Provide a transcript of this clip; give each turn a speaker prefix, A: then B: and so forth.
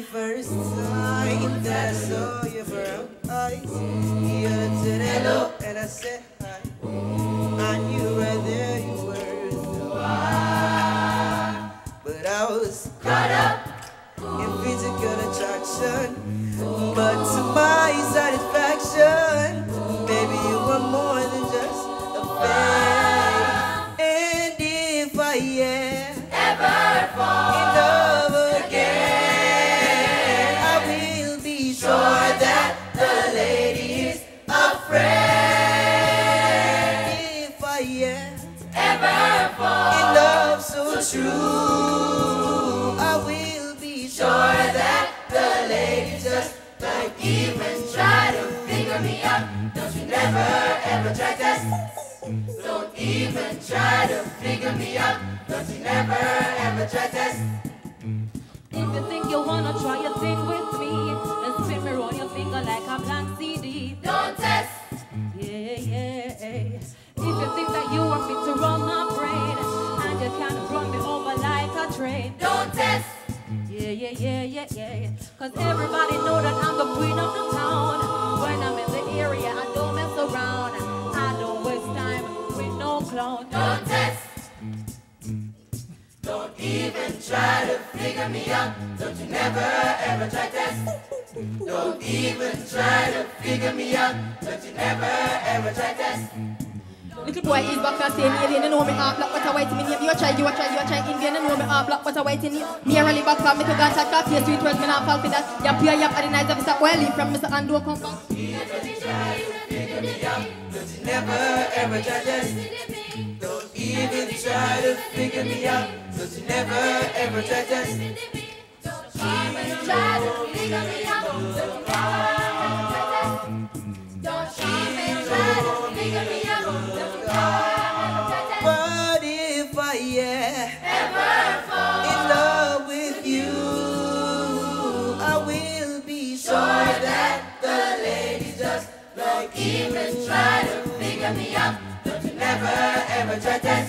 A: first time that I saw your brown eyes, you said hello and I said hi. I knew right there you were the one, but I was caught up in physical attraction. But to my satisfaction, baby, you were more than just a fan. And if I ever fall in love again, I will be sure that the lady is a friend. If I ever fall in love so true, I will be sure that the lady just don't even try to figure me out. Don't you never ever try test. Don't even try to figure me out. Don't you never ever try test.
B: If you think you wanna try a thing with me, then spin me round your finger like a blank CD.
A: Don't test.
B: Yeah. If you think that you want me to run my brain and you can't run me over like a train,
A: don't test.
B: Yeah. Cause everybody know that I'm the queen of the town. When I'm in the area, I don't mess around. I don't waste time with no clown.
A: Don't test. Don't even try to figure me out. Don't you never ever try test. Don't even try to figure me out. Don't you never ever try test.
C: Little boy is back and saying, alien, you know me up, black, what a white in me name. You try, Indian, you know me up, black, what a white in me. Me a rally back from me to God, chat, coffee, sweet words, me not fall for that. Yap, at the night of Mr. Welly from Mr. Ando, come back.
A: Don't you never ever try test. Don't even try to figure me out. Don't you never ever try test.
B: Don't even try to figure me out. Don't you even try to figure me out.
A: But if I ever fall in love with you, I will be sure that the lady just don't even try to figure me out. Don't you never ever try to